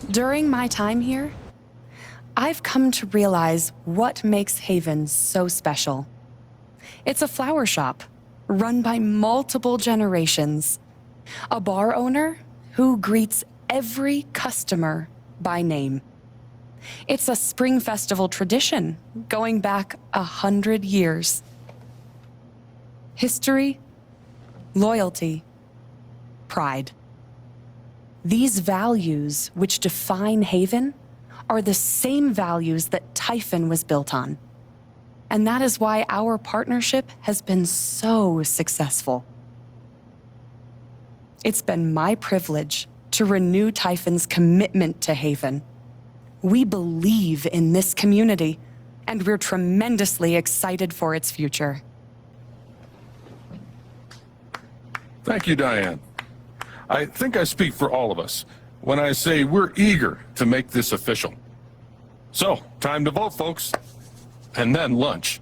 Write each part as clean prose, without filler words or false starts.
But during my time here, I've come to realize what makes Haven so special. It's a flower shop, run by multiple generations. A bar owner who greets every customer by name. It's a spring festival tradition, going back 100 years. History, loyalty, pride. These values which define Haven are the same values that Typhon was built on. And that is why our partnership has been so successful. It's been my privilege to renew Typhon's commitment to Haven. We believe in this community, and we're tremendously excited for its future. Thank you, Diane. I think I speak for all of us when I say we're eager to make this official. So, time to vote, folks. And then lunch.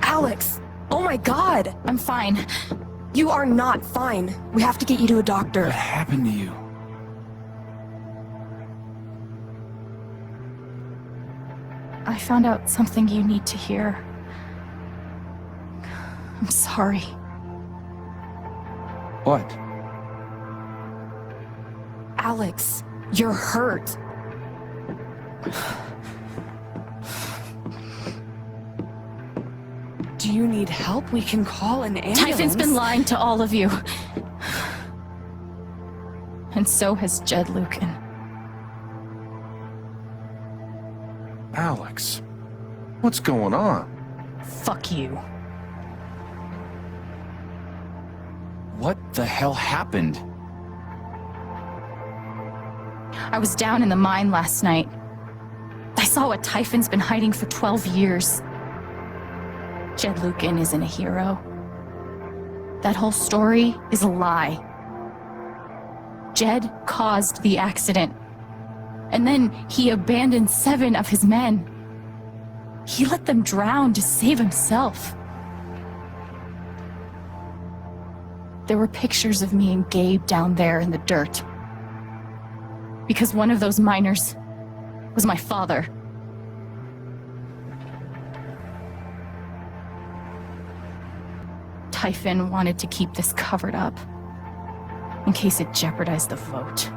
Alex! Oh my god! I'm fine. You are not fine. We have to get you to a doctor. What happened to you? I found out something you need to hear. I'm sorry. What? Alex, you're hurt. Do you need help? We can call an ambulance. Typhon's been lying to all of you. And so has Jed Lucan. Alex, what's going on? Fuck you. What the hell happened? I was down in the mine last night. I saw what Typhon's been hiding for 12 years. Jed Lucan isn't a hero. That whole story is a lie. Jed caused the accident. And then he abandoned 7 of his men. He let them drown to save himself. There were pictures of me and Gabe down there in the dirt. Because one of those miners was my father. Typhon wanted to keep this covered up, in case it jeopardized the vote.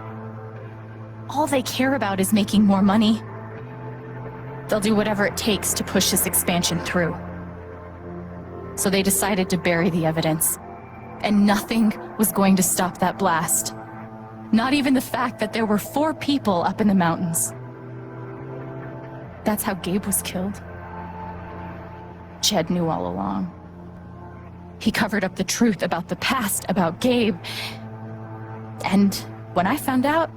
All they care about is making more money. They'll do whatever it takes to push this expansion through. So they decided to bury the evidence. And nothing was going to stop that blast. Not even the fact that there were 4 people up in the mountains. That's how Gabe was killed. Jed knew all along. He covered up the truth about the past, about Gabe. And when I found out,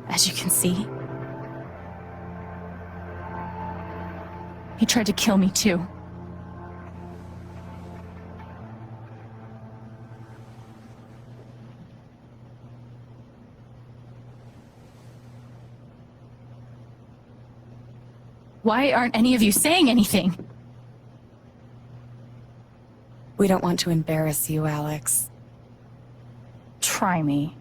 as you can see, he tried to kill me too. Why aren't any of you saying anything? We don't want to embarrass you, Alex. Try me.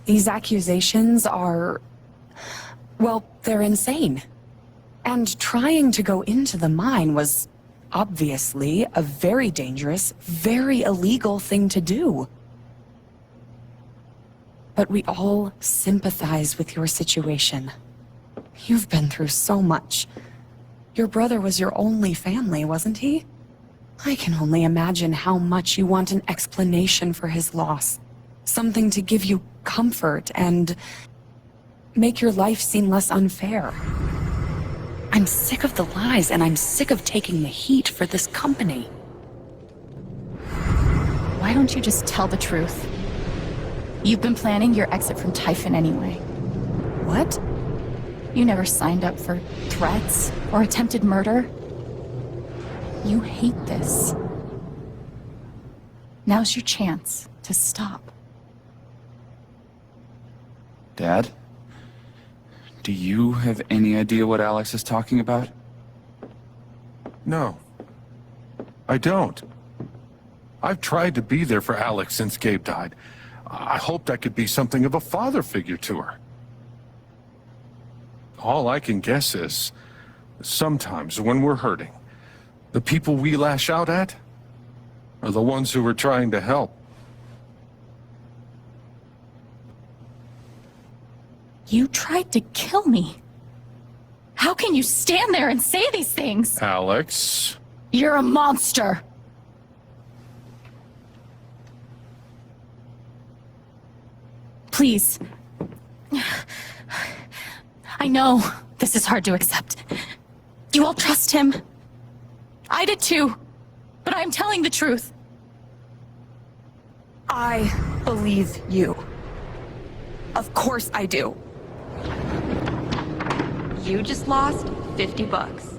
These accusations are... well, they're insane. And trying to go into the mine was obviously a very dangerous, very illegal thing to do. But we all sympathize with your situation. You've been through so much. Your brother was your only family, wasn't he? I can only imagine how much you want an explanation for his loss. Something to give you comfort and make your life seem less unfair. I'm sick of the lies, and I'm sick of taking the heat for this company. Why don't you just tell the truth? You've been planning your exit from Typhon anyway. What? You never signed up for threats or attempted murder. You hate this. Now's your chance to stop. Dad? Do you have any idea what Alex is talking about? No, I don't. I've tried to be there for Alex since Gabe died. I hoped I could be something of a father figure to her. All I can guess is, sometimes when we're hurting, the people we lash out at are the ones who are trying to help. You tried to kill me. How can you stand there and say these things? Alex, You're a monster. Please. I know this is hard to accept. You all trust him. I did too. But I'm telling the truth. I believe you. Of course I do. You just lost $50.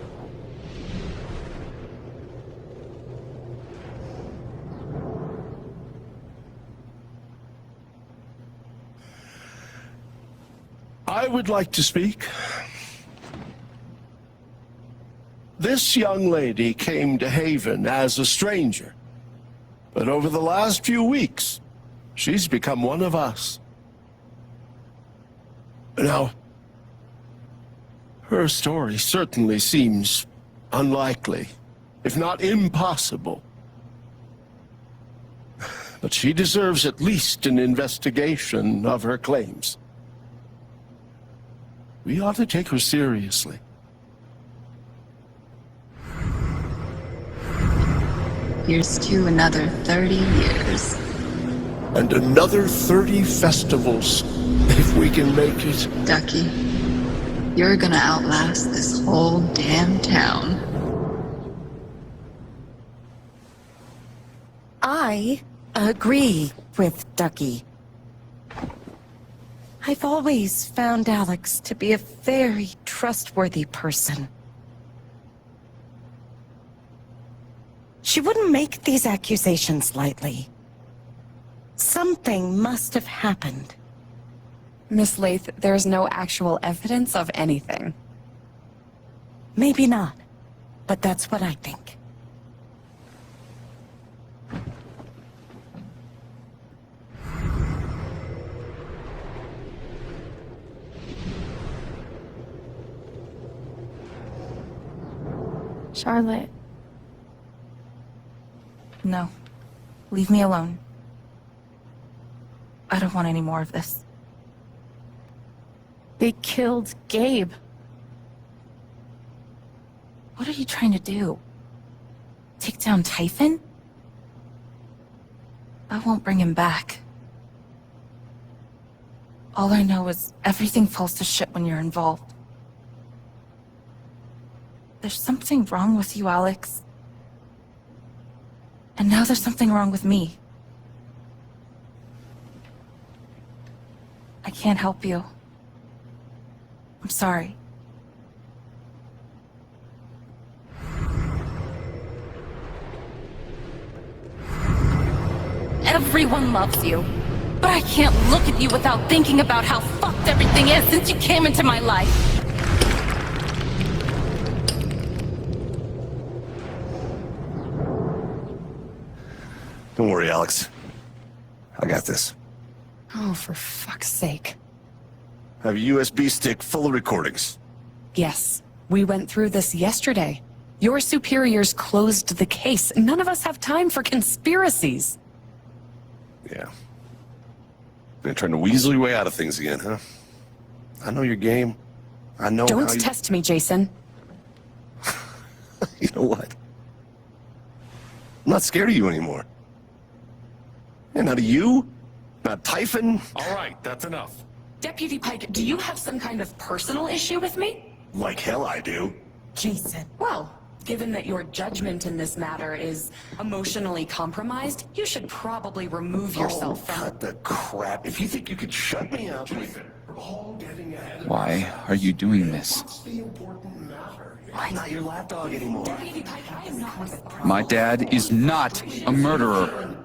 I would like to speak. This young lady came to Haven as a stranger, but over the last few weeks, she's become one of us. Now, her story certainly seems unlikely, if not impossible. But she deserves at least an investigation of her claims. We ought to take her seriously. Here's to another 30 years. And another 30 festivals, if we can make it. Ducky, you're gonna outlast this whole damn town. I agree with Ducky. I've always found Alex to be a very trustworthy person. She wouldn't make these accusations lightly. Something must have happened. Miss Lath, there's no actual evidence of anything. Maybe not, but that's what I think. Charlotte. No. Leave me alone. I don't want any more of this. They killed Gabe. What are you trying to do? Take down Typhon? I won't bring him back. All I know is everything falls to shit when you're involved. There's something wrong with you, Alex. And now there's something wrong with me. I can't help you. I'm sorry. Everyone loves you. But I can't look at you without thinking about how fucked everything is since you came into my life. Don't worry, Alex. I got this. Oh, for fuck's sake. I have a USB stick full of recordings. Yes, we went through this yesterday. Your superiors closed the case. None of us have time for conspiracies. Yeah. They're trying to weasel your way out of things again, huh? I know your game. I know Don't how you... test me, Jason. You know what? I'm not scared of you anymore. And not of you, not Typhon. all right, that's enough. Deputy Pike, do you have some kind of personal issue with me? Like hell I do. Jason. Well, given that your judgment in this matter is emotionally compromised, you should probably remove yourself from... Cut the crap. If you think you could shut me up... We're all getting ahead of Why are you doing this? What's the important matter? Not your lapdog anymore. My dad is not a murderer.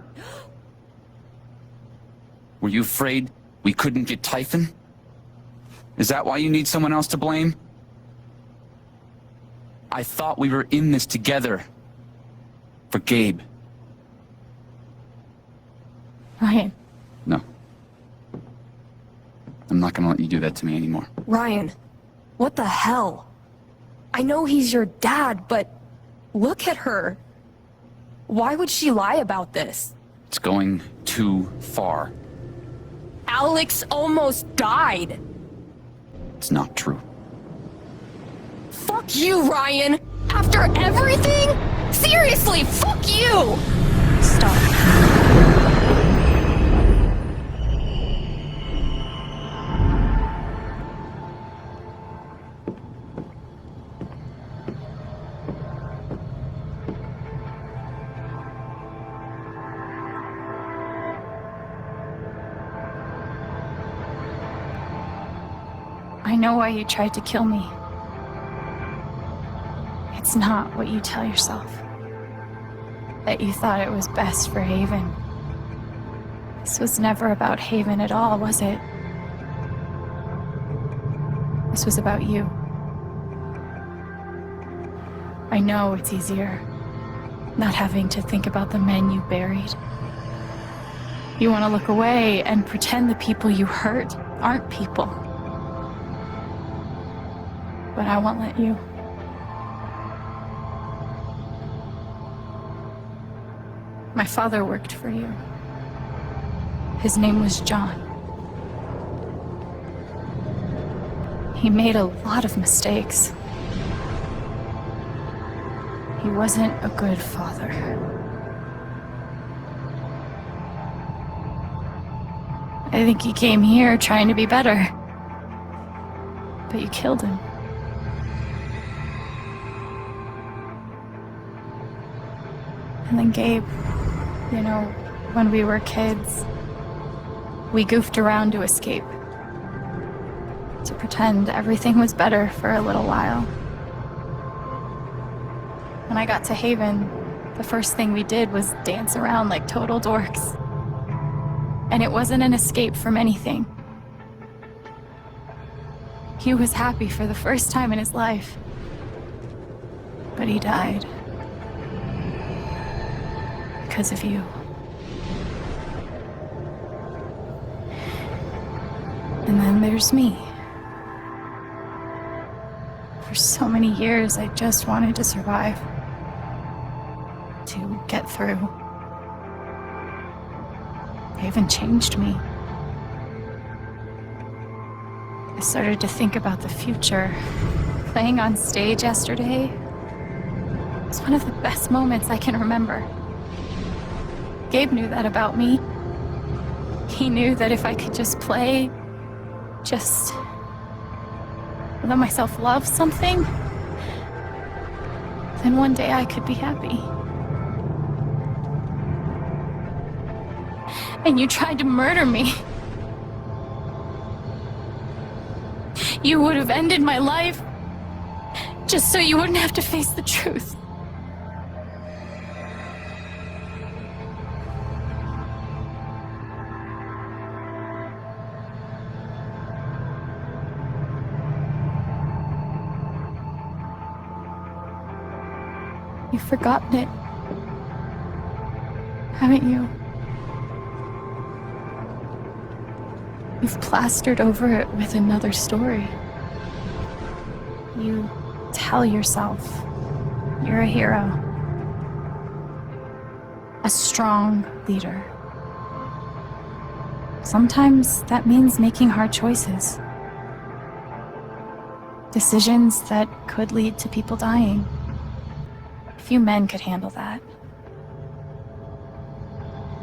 Were you afraid we couldn't get Typhon? Is that why you need someone else to blame? I thought we were in this together. For Gabe. Ryan. No. I'm not gonna let you do that to me anymore. Ryan, what the hell? I know he's your dad, but look at her. Why would she lie about this? It's going too far. Alex almost died. It's not true. Fuck you, Ryan! After everything? Seriously, fuck you! Stop. I know why you tried to kill me. It's not what you tell yourself. That you thought it was best for Haven. This was never about Haven at all, was it? This was about you. I know it's easier, not having to think about the men you buried. You want to look away and pretend the people you hurt aren't people. But I won't let you. My father worked for you. His name was John. He made a lot of mistakes. He wasn't a good father. I think he came here trying to be better. But you killed him. And then Gabe, you know, when we were kids, we goofed around to escape. To pretend everything was better for a little while. When I got to Haven, the first thing we did was dance around like total dorks. And it wasn't an escape from anything. He was happy for the first time in his life. But he died. Because of you. And then there's me. For so many years, I just wanted to survive. To get through. Haven changed me. I started to think about the future. Playing on stage yesterday was one of the best moments I can remember. Gabe knew that about me. He knew that if I could just play, just let myself love something, then one day I could be happy. And you tried to murder me. You would have ended my life just so you wouldn't have to face the truth. You've forgotten it, haven't you? You've plastered over it with another story. You tell yourself you're a hero, a strong leader. Sometimes that means making hard choices, decisions that could lead to people dying. Few men could handle that.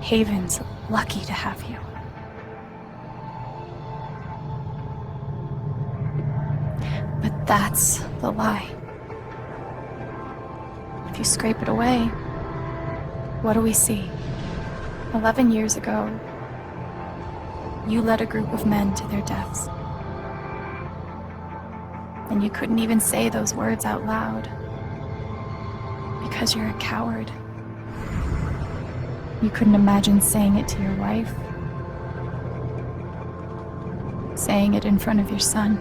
Haven's lucky to have you. But that's the lie. If you scrape it away, what do we see? 11 years ago, you led a group of men to their deaths. And you couldn't even say those words out loud. Because you're a coward. You couldn't imagine saying it to your wife. Saying it in front of your son.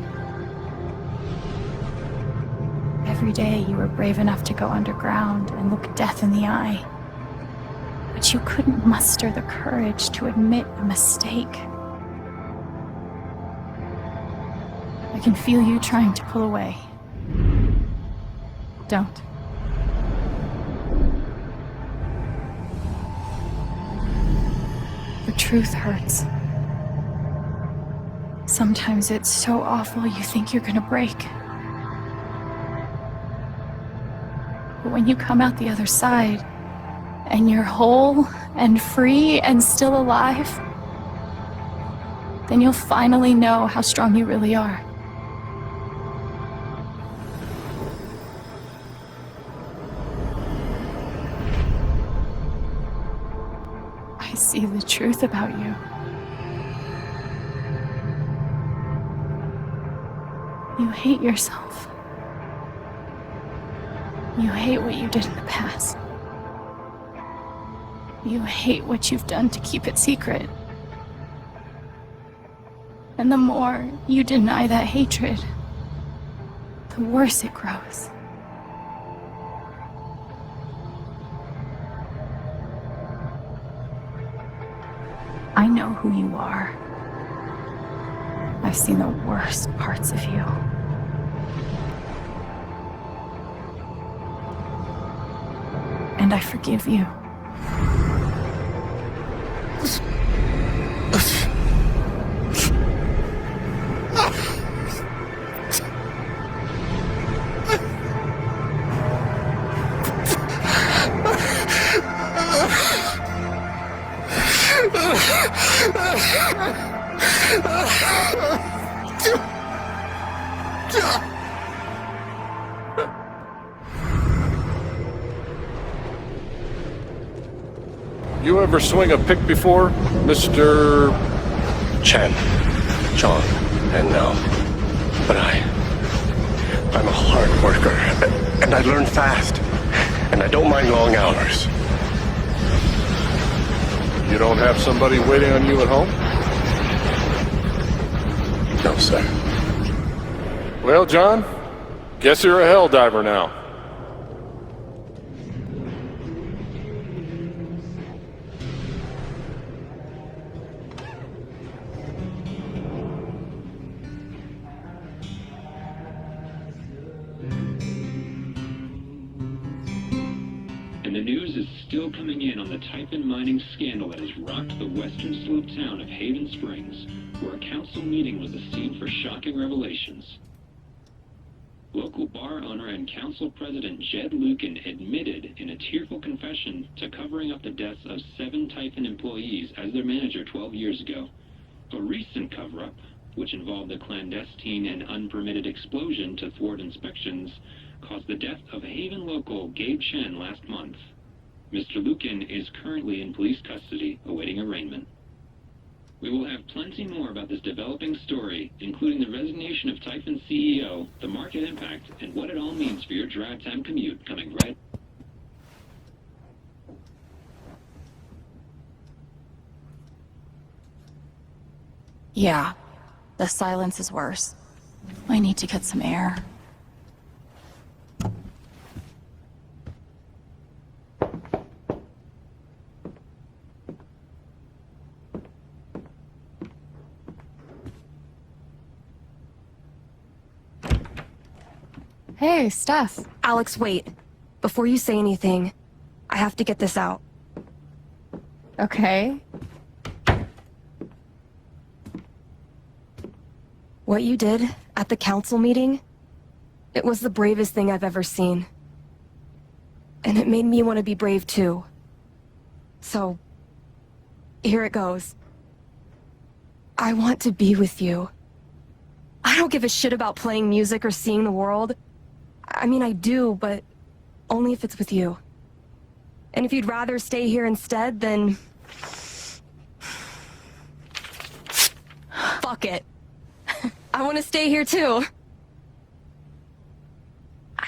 Every day you were brave enough to go underground and look death in the eye. But you couldn't muster the courage to admit a mistake. I can feel you trying to pull away. Don't. The truth hurts. Sometimes it's so awful you think you're gonna break. But when you come out the other side, and you're whole and free and still alive, then you'll finally know how strong you really are. I see the truth about you. You hate yourself. You hate what you did in the past. You hate what you've done to keep it secret. And the more you deny that hatred, the worse it grows. I know who you are. I've seen the worst parts of you. And I forgive you. You ever swing a pick before, Mr. Chen, John, and now. But I'm a hard worker, and I learn fast, and I don't mind long hours. You don't have somebody waiting on you at home? No, sir. Well, John, guess you're a hell diver now. And the news is still coming in on the Typhon mining scandal that has rocked the western slope town of Haven Springs, where a council meeting was the scene for shocking revelations. Local bar owner and council president Jed Lucan admitted in a tearful confession to covering up the deaths of 7 Typhon employees as their manager 12 years ago. A recent cover-up, which involved a clandestine and unpermitted explosion to thwart inspections, caused the death of Haven local Gabe Chen last month. Mr. Lucan is currently in police custody, awaiting arraignment. We will have plenty more about this developing story, including the resignation of Typhon CEO, the market impact, and what it all means for your drive time commute coming right. Yeah, the silence is worse. I need to get some air. Hey, Steph. Alex, wait. Before you say anything, I have to get this out. Okay. What you did at the council meeting, it was the bravest thing I've ever seen. And it made me want to be brave too. So, here it goes. I want to be with you. I don't give a shit about playing music or seeing the world. I mean, I do, but only if it's with you. And if you'd rather stay here instead, then... fuck it. I want to stay here too.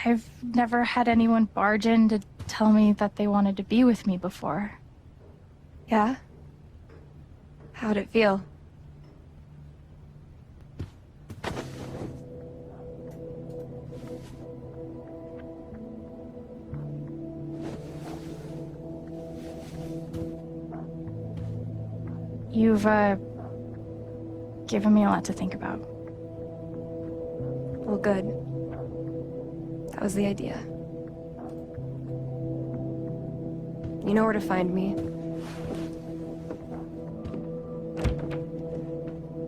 I've never had anyone barge in to tell me that they wanted to be with me before. Yeah? How'd it feel? You've, given me a lot to think about. Well, good. That was the idea. You know where to find me.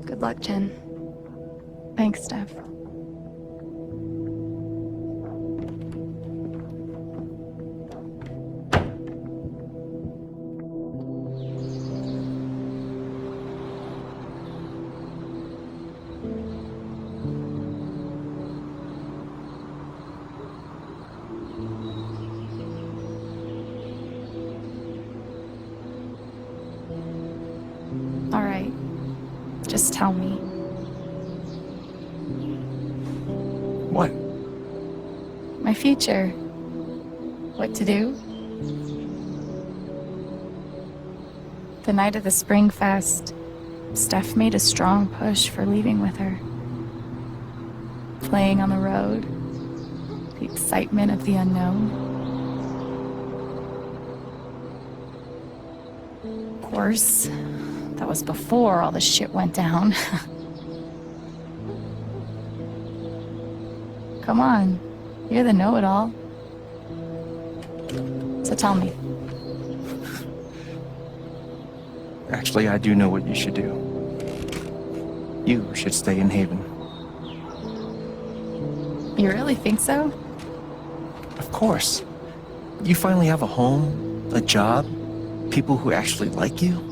Good luck, Jen. Thanks, Steph. All right. Just tell me. What? My future. What to do? The night of the Spring Fest, Steph made a strong push for leaving with her. Playing on the road, the excitement of the unknown. Of course, that was before all the shit went down. Come on, you're the know-it-all. So tell me. Actually, I do know what you should do. You should stay in Haven. You really think so? Of course. You finally have a home, a job, people who actually like you.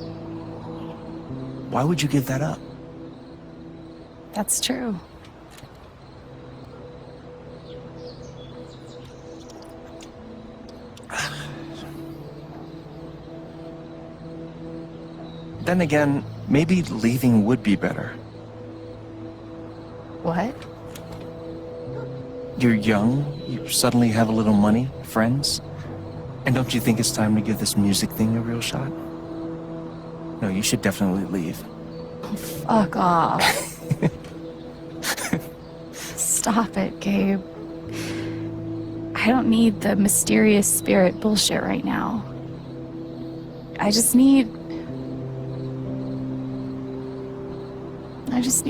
Why would you give that up? That's true. Then again, maybe leaving would be better. What? You're young, you suddenly have a little money, friends. And don't you think it's time to give this music thing a real shot? No, you should definitely leave. Oh, fuck off. Stop it, Gabe. I don't need the mysterious spirit bullshit right now. I just need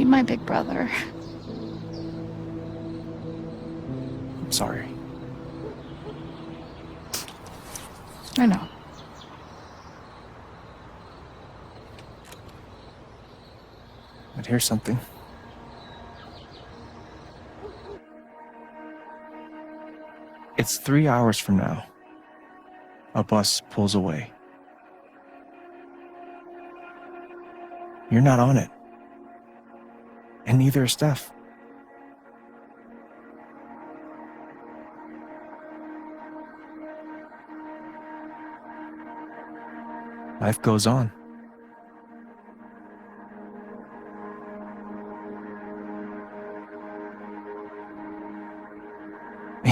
my big brother. I'm sorry. I know. But here's something. It's 3 hours from now. A bus pulls away. You're not on it. And neither is Steph. Life goes on.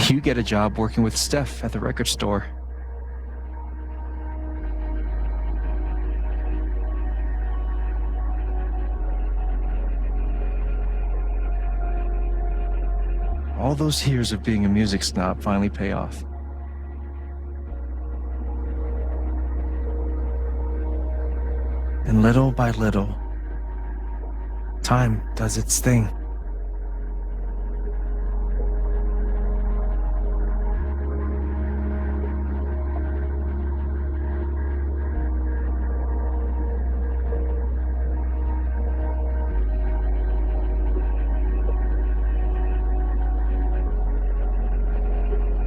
You get a job working with Steph at the record store. All those years of being a music snob finally pay off. And little by little, time does its thing.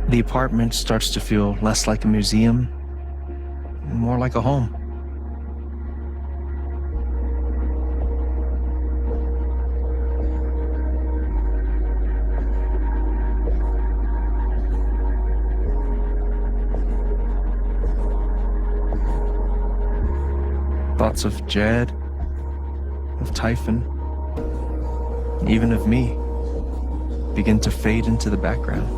The apartment starts to feel less like a museum, and more like a home. Thoughts of Jed, of Typhon, even of me, begin to fade into the background.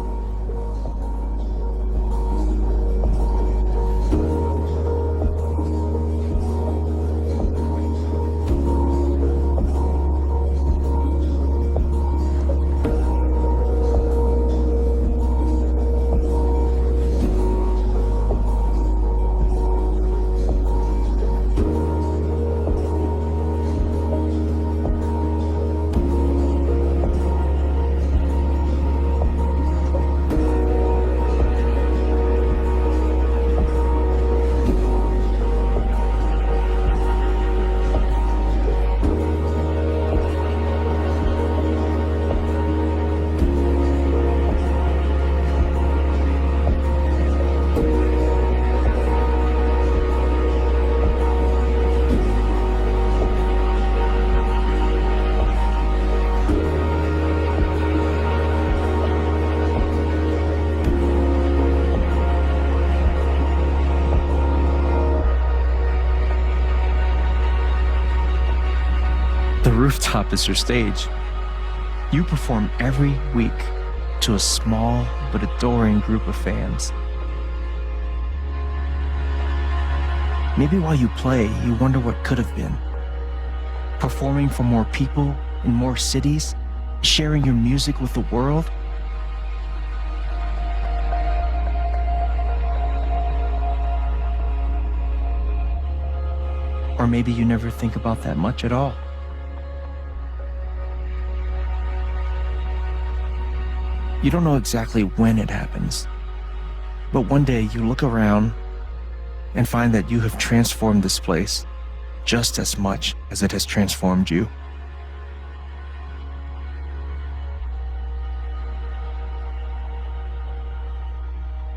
rooftop is your stage. You perform every week to a small but adoring group of fans. Maybe while you play, you wonder what could have been. Performing for more people in more cities, sharing your music with the world. Or maybe you never think about that much at all. You don't know exactly when it happens, but one day you look around and find that you have transformed this place just as much as it has transformed you.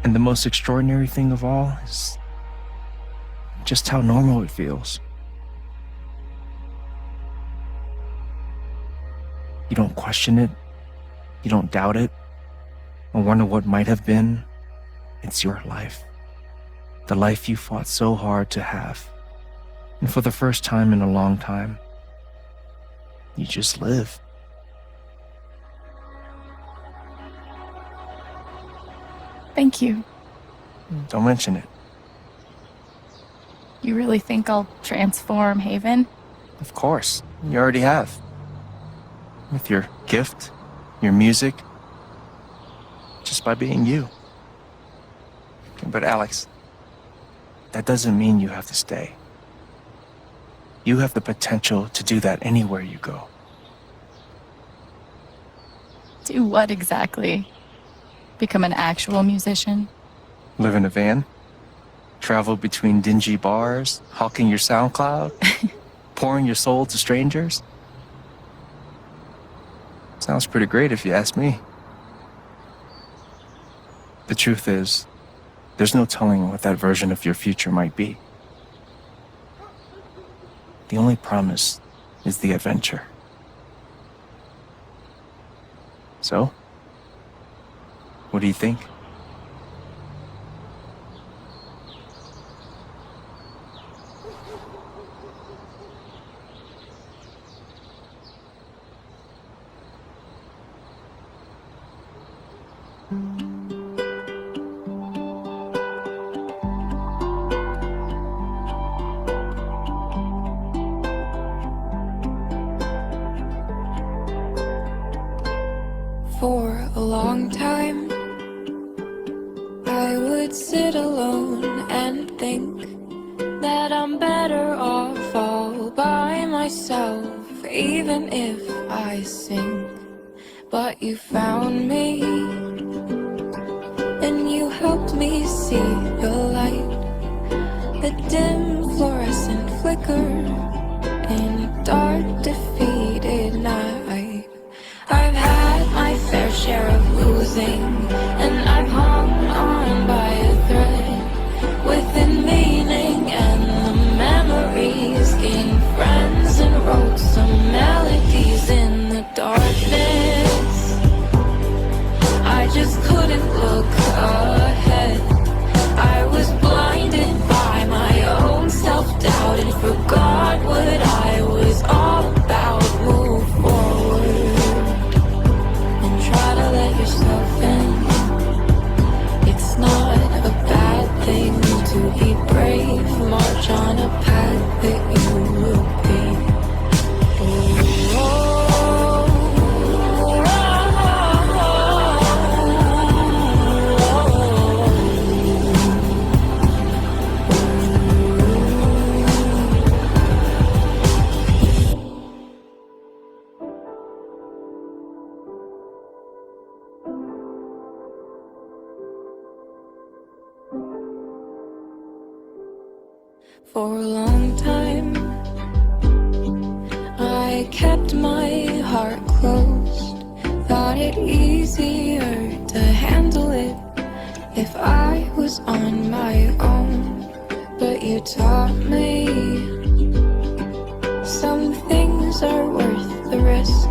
And the most extraordinary thing of all is just how normal it feels. You don't question it, you don't doubt it, or wonder what might have been. It's your life. The life you fought so hard to have. And for the first time in a long time, you just live. Thank you. Don't mention it. You really think I'll transform Haven? Of course, you already have. With your gift, your music, just by being you. But Alex, that doesn't mean you have to stay. You have the potential to do that anywhere you go. Do what exactly? Become an actual musician? Live in a van, travel between dingy bars, hawking your SoundCloud, pouring your soul to strangers. Sounds pretty great if you ask me. The truth is, there's no telling what that version of your future might be. The only promise is the adventure. So, what do you think? For a long time, I would sit alone and think that I'm better off all by myself, even if I sink. But you found me, and you helped me see the light, the dim fluorescent flicker in a dark, defeated night. I've had my fair share of losing, and I've hung on by a thread within meaning and the memories. Gained friends and wrote some melodies in the darkness. I just couldn't look ahead. I was blinded by my own self-doubt and forgot what I was all about. Move forward. Try to let yourself in. It's not a bad thing to be brave. March on a path that you will be. For a long time, I kept my heart closed. Thought it easier to handle it if I was on my own. But you taught me some things are worth the risk.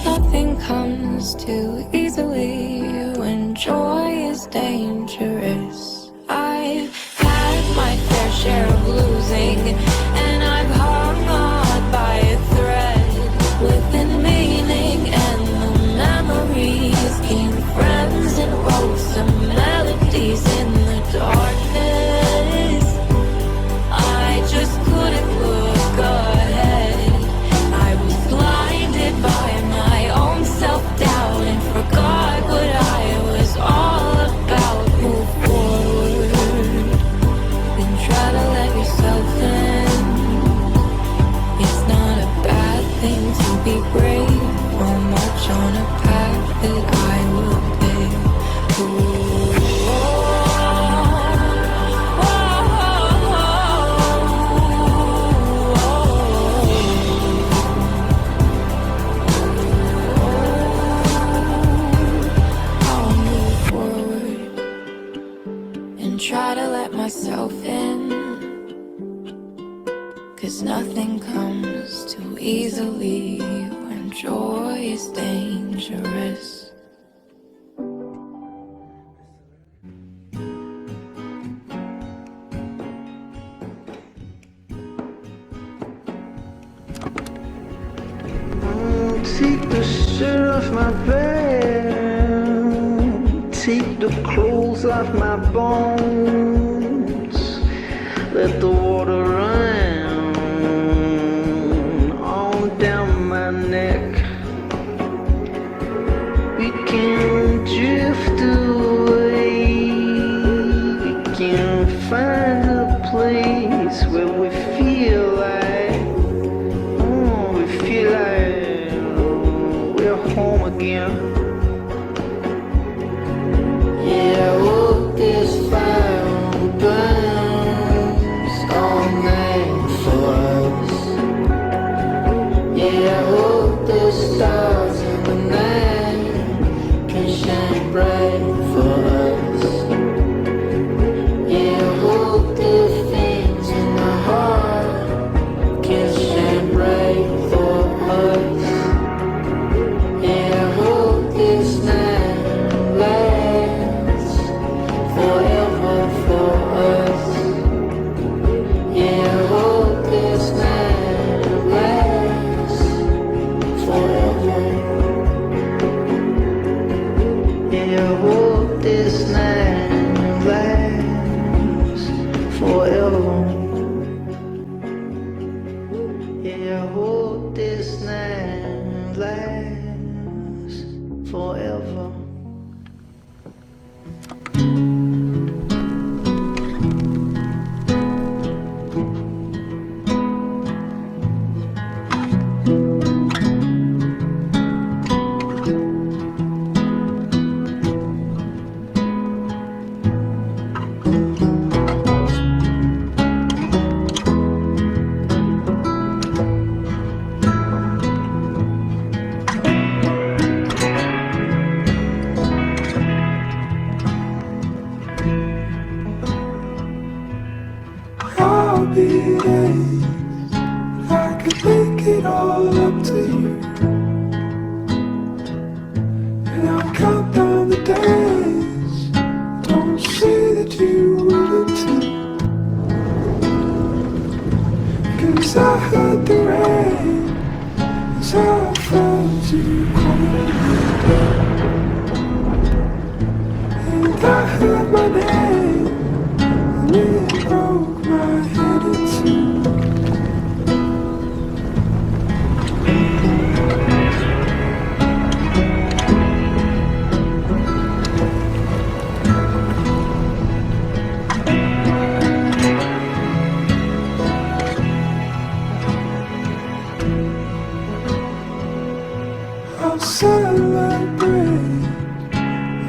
Nothing comes too easily when joy is dangerous. I've had my fair share of losing, and I've hung on by a thread. myself in. 'Cause nothing comes too easily when joy is dangerous. Take the shirt off my back, take the clothes off my bones, let the water run all down my neck. We can drift away, we can find a place where we feel like, home again. Yeah, look, this fire burns all night for us. Yeah, look, the stars in the night can shine bright for us. Yeah, look, the things in the heart can shine bright for us. This night lasts forever for us. Yeah, hope this night lasts forever. Yeah, hope this night lasts forever. Yeah, hope this night lasts forever. I could make it all up to you, and I'll count down the days. Don't say that you wouldn't too, 'cause I heard the rain as I felt you calling me, and I heard my name, and it broke my head in two. I'll celebrate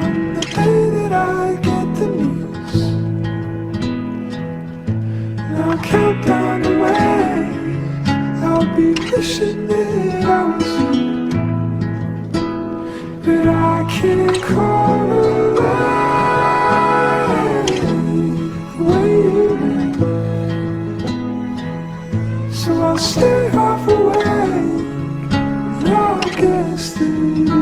on the day that I get the news, and I'll count down the way. I'll be wishing that I was you, but I can't call alive the way you do. So I'll stay half awake, and I'll guess that you do.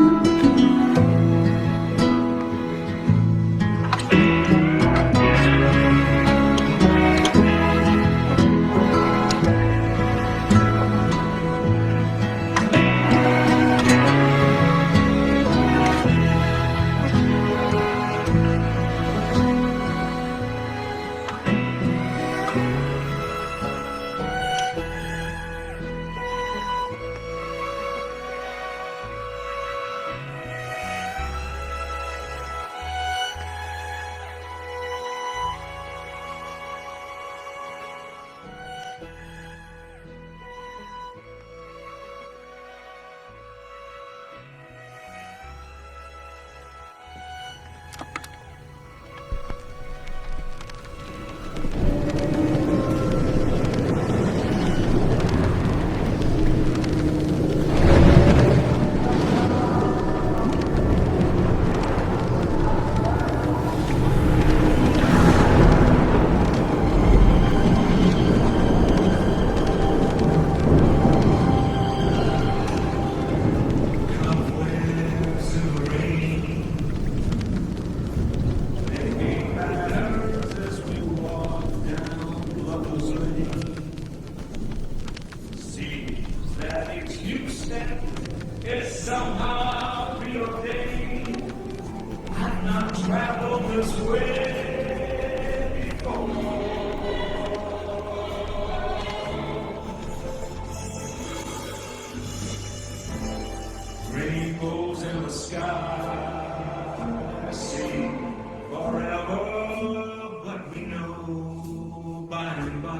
by and by.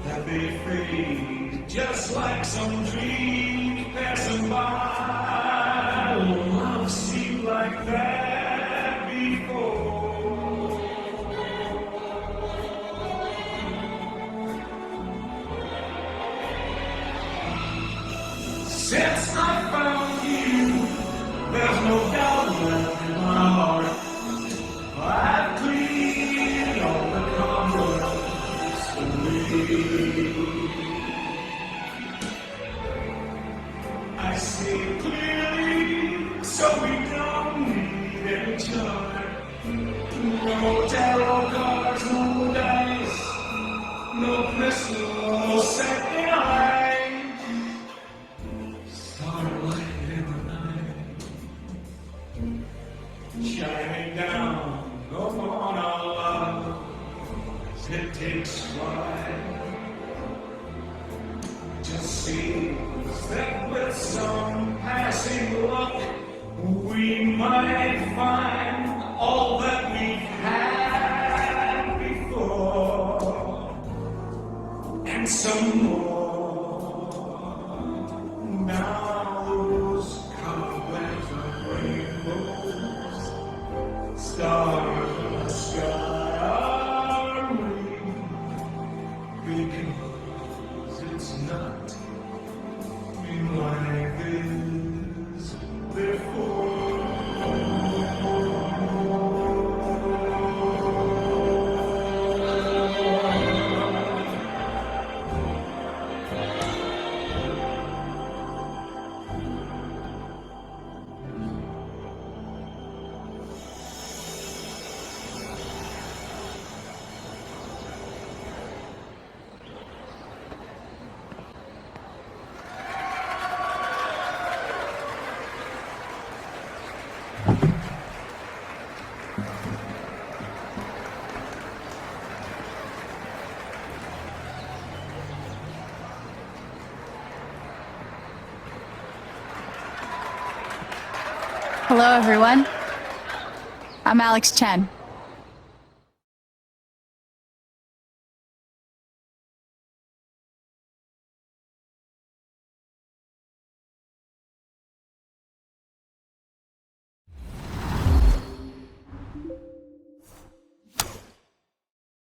That they fade just like some dreams passing by. Oh, I've seen like that before. Since I found you, there's no doubt left in my heart. I've cleaned all the cobwebs away. I see it clearly, so we don't need each other. No tarot cards, no dice, no crystal set behind. Starlight in the night, shining down upon our love. It takes flight. Just seems that with some passing luck, we might find all that we've had before, and some more. Now those cobwebs of rainbows, stars in the sky are ringing, because it's not been like this before. Hello, everyone. I'm Alex Chen.